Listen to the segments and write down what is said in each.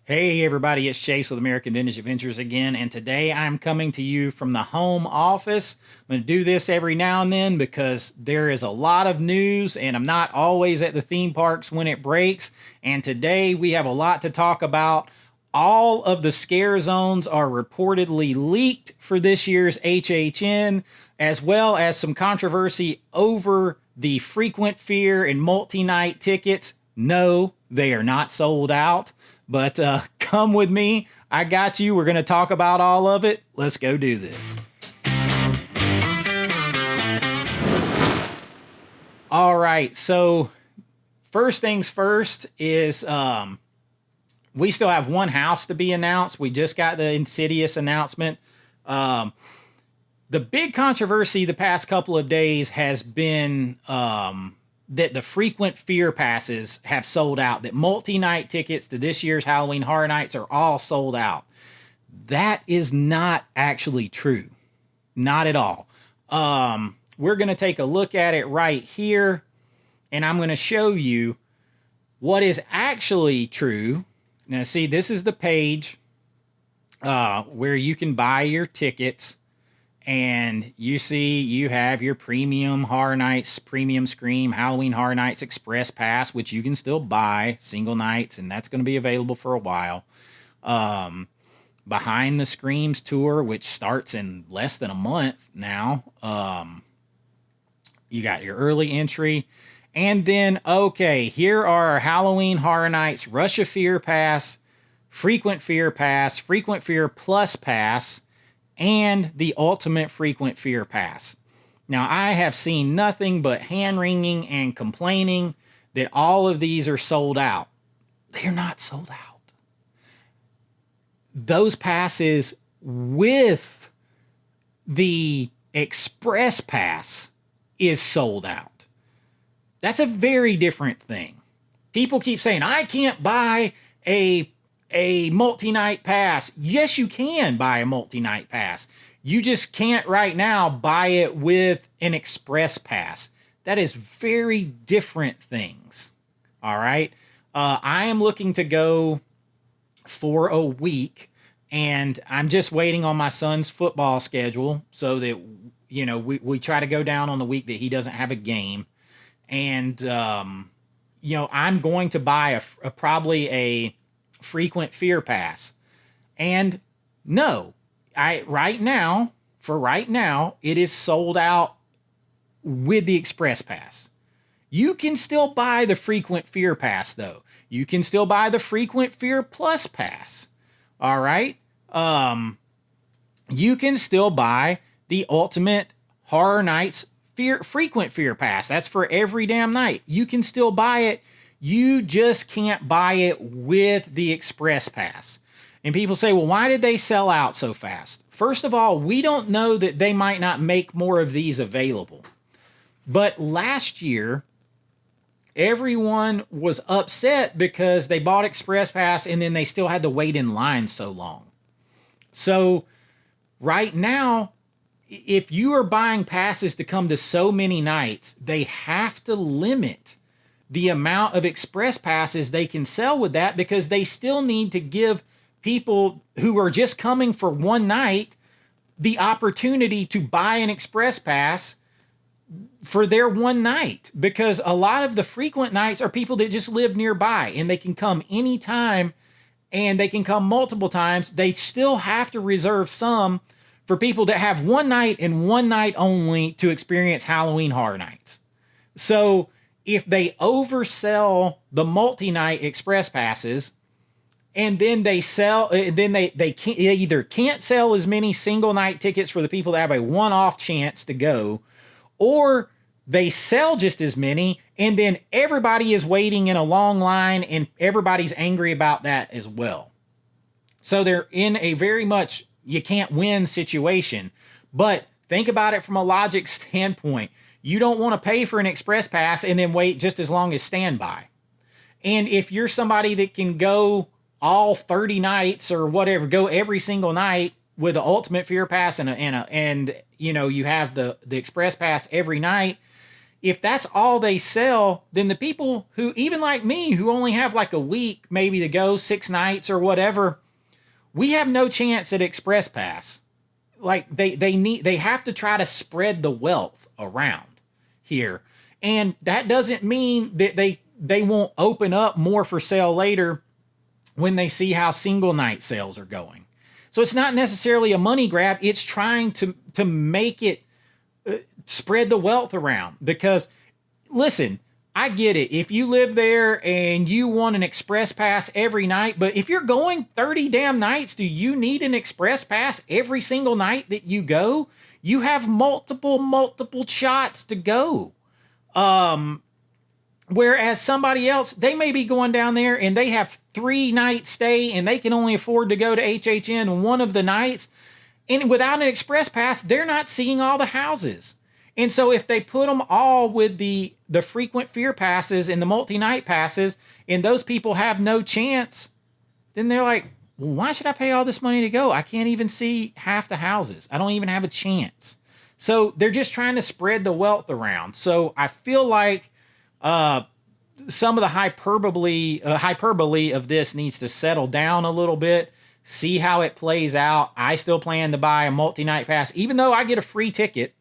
Hey everybody, it's Chase with American Vintage Adventures again, and today I'm coming to you from the home office. I'm going to do this every now and then because there is a lot of news and I'm not always at the theme parks when it breaks. And today we have a lot to talk about. All of the scare zones are reportedly leaked for this year's HHN, as well as some controversy over the frequent fear and multi-night tickets. No, they are not sold out. But come with me. I got you. We're going to talk about all of it. Let's go do this. All right. So first things first is we still have one house to be announced. We just got the Insidious announcement. The big controversy the past couple of days has been that the frequent fear passes have sold out, that multi-night tickets to this year's Halloween Horror Nights are all sold out. That is not actually true. Not at all. We're going to take a look at it right here, and I'm going to show you what is actually true. Now, see, this is the page where you can buy your tickets. And you see you have your premium Horror Nights, Premium Scream, Halloween Horror Nights Express Pass, which you can still buy single nights, and that's going to be available for a while. Behind the Screams tour, which starts in less than a month now. You got your early entry. And then, okay, here are our Halloween Horror Nights Rush of Fear Pass, Frequent Fear Pass, Frequent Fear Plus Pass, and the Ultimate Frequent Fear Pass. Now, I have seen nothing but hand-wringing and complaining that all of these are sold out. They're not sold out. Those passes with the Express Pass is sold out. That's a very different thing. People keep saying, I can't buy a multi-night pass. Yes, you can buy a multi-night pass. You just can't right now buy it with an express pass. That is very different things. All right. I am looking to go for a week, and I'm just waiting on my son's football schedule so that, you know, we try to go down on the week that he doesn't have a game. And, you know, I'm going to buy probably a frequent fear pass. And no, right now, it is sold out with the express pass. You can still buy the frequent fear pass though. You can still buy the frequent fear plus pass. All right. You can still buy the ultimate Horror Nights frequent fear pass. That's for every damn night. You can still buy it. You just can't buy it with the Express Pass. And people say, well, why did they sell out so fast? First of all, we don't know that they might not make more of these available. But last year, everyone was upset because they bought Express Pass and then they still had to wait in line so long. So right now, if you are buying passes to come to so many nights, they have to limit the amount of express passes they can sell with that, because they still need to give people who are just coming for one night the opportunity to buy an express pass for their one night, because a lot of the frequent nights are people that just live nearby and they can come anytime and they can come multiple times. They still have to reserve some for people that have one night and one night only to experience Halloween Horror Nights. So if they oversell the multi-night express passes, and then they either can't sell as many single night tickets for the people that have a one-off chance to go, or they sell just as many, and then everybody is waiting in a long line and everybody's angry about that as well. So they're in a very much you can't win situation. But think about it from a logic standpoint. You don't want to pay for an express pass and then wait just as long as standby. And if you're somebody that can go all 30 nights or whatever, go every single night with the ultimate fear pass and you know, you have the express pass every night, if that's all they sell, then the people who, even like me, who only have like a week maybe to go, 6 nights or whatever, we have no chance at Express Pass. Like they have to try to spread the wealth around here. And that doesn't mean that they won't open up more for sale later when they see how single night sales are going. So it's not necessarily a money grab. It's trying to make it spread the wealth around. Because listen, I get it. If you live there and you want an express pass every night, but if you're going 30 damn nights, do you need an express pass every single night that you go? You have multiple shots to go. Whereas somebody else, they may be going down there and they have 3 nights stay and they can only afford to go to HHN one of the nights. And without an express pass, they're not seeing all the houses. And so if they put them all with the frequent fear passes and the multi-night passes, and those people have no chance, then they're like, well, why should I pay all this money to go? I can't even see half the houses. I don't even have a chance. So they're just trying to spread the wealth around. So I feel like some of the hyperbole of this needs to settle down a little bit, see how it plays out. I still plan to buy a multi-night pass. Even though I get a free ticket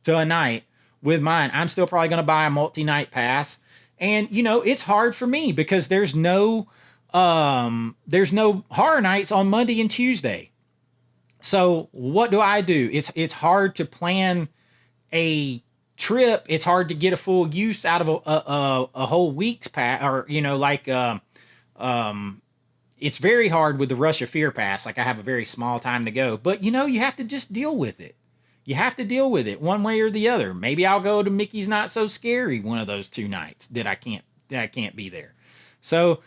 to a night with mine, I'm still probably going to buy a multi-night pass. And, you know, it's hard for me because there's no horror nights on Monday and Tuesday. So what do? It's hard to plan a trip. It's hard to get a full use out of a whole week's pass, or, you know, like, it's very hard with the Rush of Fear pass. Like, I have a very small time to go, but you know, you have to just deal with it. You have to deal with it one way or the other. Maybe I'll go to Mickey's Not So Scary one of those 2 nights that I can't be there. So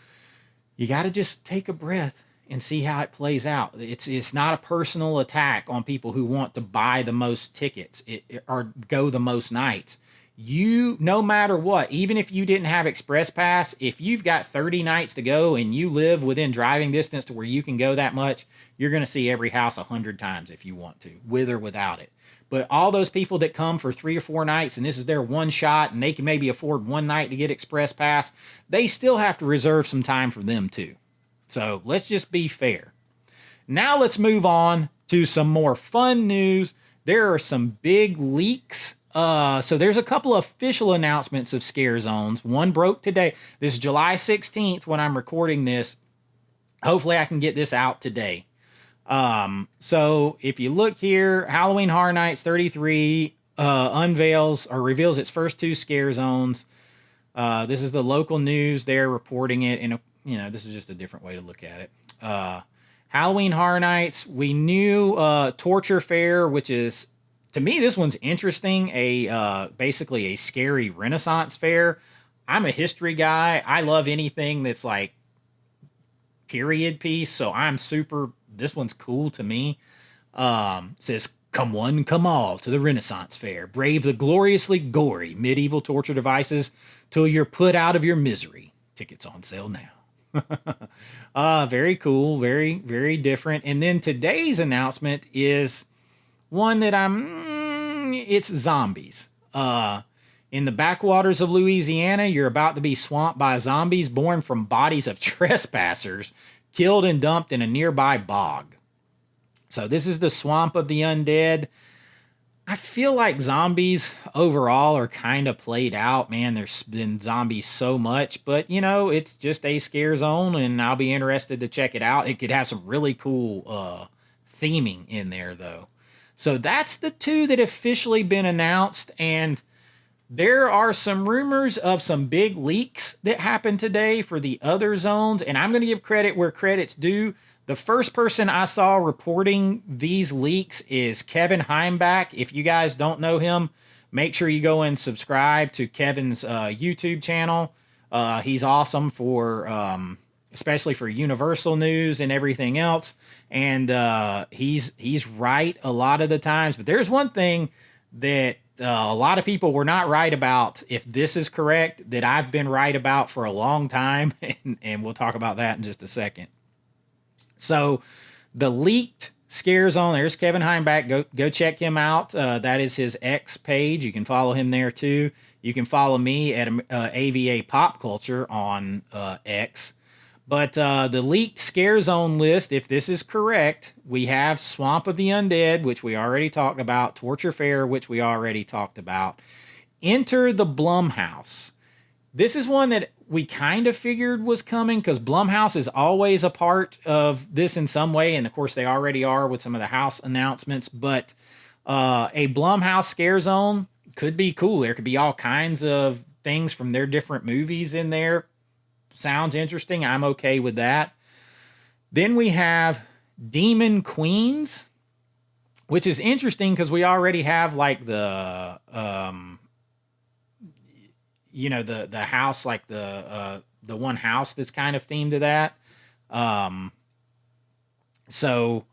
you got to just take a breath and see how it plays out. It's not a personal attack on people who want to buy the most tickets or go the most nights. You, no matter what, even if you didn't have Express Pass, if you've got 30 nights to go and you live within driving distance to where you can go that much, you're going to see every house 100 times if you want to, with or without it. But all those people that come for 3 or 4 nights and this is their one shot and they can maybe afford one night to get Express Pass, they still have to reserve some time for them too. So let's just be fair. Now let's move on to some more fun news. There are some big leaks. So there's a couple of official announcements of ScareZones. One broke today. This is July 16th when I'm recording this. Hopefully I can get this out today. So if you look here, Halloween Horror Nights 33 unveils or reveals its first 2 ScareZones. This is the local news. They're reporting it in a, you know, this is just a different way to look at it. Halloween Horror Nights, we knew Torture Fair, which is, to me, this one's interesting. Basically a scary Renaissance fair. I'm a history guy. I love anything that's like period piece. So this one's cool to me. Says, come one, come all to the Renaissance fair. Brave the gloriously gory medieval torture devices till you're put out of your misery. Tickets on sale now. Very cool. Very, very different. And then today's announcement is one that it's zombies. In the backwaters of Louisiana, you're about to be swamped by zombies born from bodies of trespassers killed and dumped in a nearby bog. So this is the swamp of the undead. I feel like zombies overall are kind of played out, man. There's been zombies so much, but you know, it's just a scare zone and I'll be interested to check it out. It could have some really cool theming in there though. So that's the 2 that have officially been announced, and there are some rumors of some big leaks that happened today for the other zones, and I'm going to give credit where credit's due. The first person I saw reporting these leaks is Kevin Heimbach. If you guys don't know him, make sure you go and subscribe to Kevin's YouTube channel. He's awesome for, especially for Universal news and everything else. And he's right a lot of the times. But there's one thing that a lot of people were not right about, if this is correct, that I've been right about for a long time. And we'll talk about that in just a second. So the leaked Scare Zone, there's Kevin Heimbach. Go check him out. That is his X page. You can follow him there too. You can follow me at AVA Pop Culture on X. But the leaked scare zone list, if this is correct, we have Swamp of the Undead, which we already talked about, Torture Fair, which we already talked about, Enter the Blumhouse. This is one that we kind of figured was coming because Blumhouse is always a part of this in some way. And of course, they already are with some of the house announcements. But a Blumhouse scare zone could be cool. There could be all kinds of things from their different movies in there. Sounds interesting. I'm okay with that. Then we have Demon Queens, which is interesting because we already have like the the house, like the one house that's kind of themed to that. So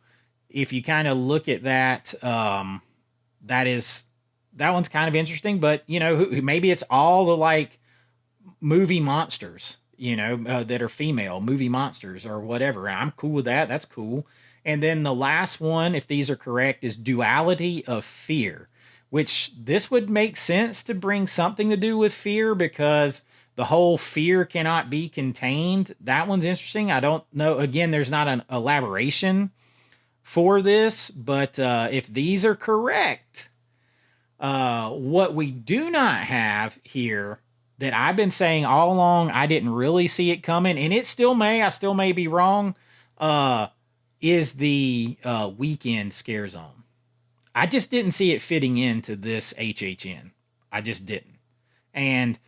if you kind of look at that, that one's kind of interesting, but maybe it's all the like movie monsters, that are female movie monsters or whatever. I'm cool with that. That's cool. And then the last one, if these are correct, is Duality of Fear, which this would make sense to bring something to do with fear because the whole fear cannot be contained. That one's interesting. I don't know. Again, there's not an elaboration for this, but if these are correct, what we do not have here that I've been saying all along, I didn't really see it coming, and I still may be wrong, is the weekend scare zone. I just didn't see it fitting into this HHN. I just didn't. And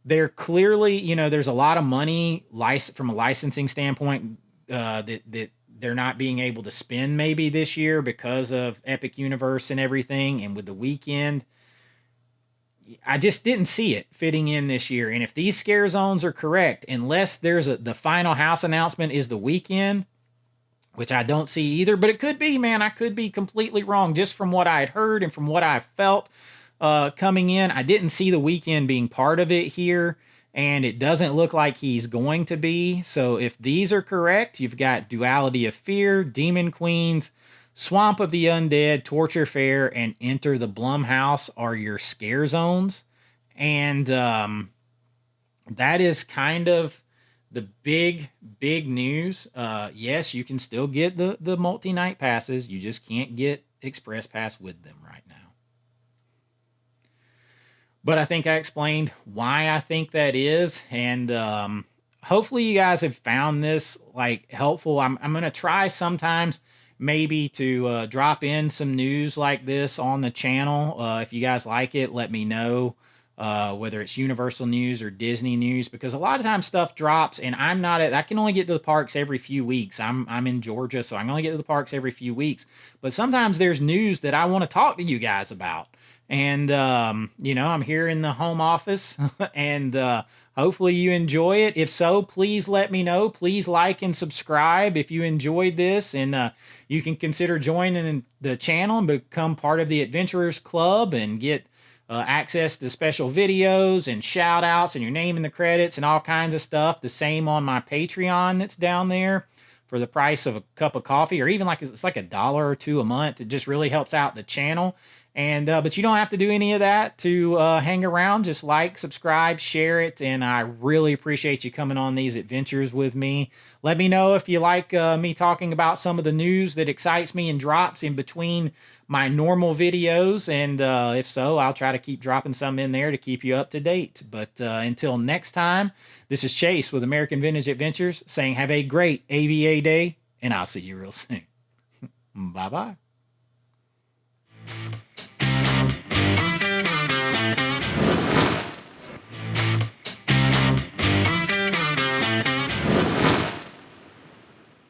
they're clearly, there's a lot of money from a licensing standpoint that they're not being able to spend maybe this year because of Epic Universe and everything. And with the weekend, I just didn't see it fitting in this year. And if these scare zones are correct, unless there's the final house announcement is the weekend, which I don't see either, but it could be, man. I could be completely wrong just from what I had heard and from what I felt coming in. I didn't see the weekend being part of it here, and it doesn't look like he's going to be. So if these are correct, you've got Duality of Fear, Demon Queens, Swamp of the Undead, Torture Fair, and Enter the Blumhouse are your scare zones. And that is kind of the big news. Yes, you can still get the multi-night passes. You just can't get Express Pass with them right now. But I think I explained why I think that is. And hopefully you guys have found this like helpful. I'm going to try sometimes maybe to drop in some news like this on the channel. If you guys like it, let me know. Whether it's Universal news or Disney news, because a lot of times stuff drops and I can only get to the parks every few weeks. I'm in Georgia, so I can only get to the parks every few weeks. But sometimes there's news that I want to talk to you guys about. And, I'm here in the home office and hopefully you enjoy it. If so, please let me know. Please like and subscribe if you enjoyed this. And you can consider joining the channel and become part of the Adventurers Club and get access to special videos and shout outs and your name in the credits and all kinds of stuff. The same on my Patreon that's down there for the price of a cup of coffee, or even it's like $1 or $2 a month. It just really helps out the channel. And but you don't have to do any of that to hang around. Just like, subscribe, share it, and I really appreciate you coming on these adventures with me. Let me know if you like me talking about some of the news that excites me and drops in between my normal videos, and if so, I'll try to keep dropping some in there to keep you up to date. But until next time, this is Chase with American Vintage Adventures saying have a great AVA day, and I'll see you real soon. Bye-bye.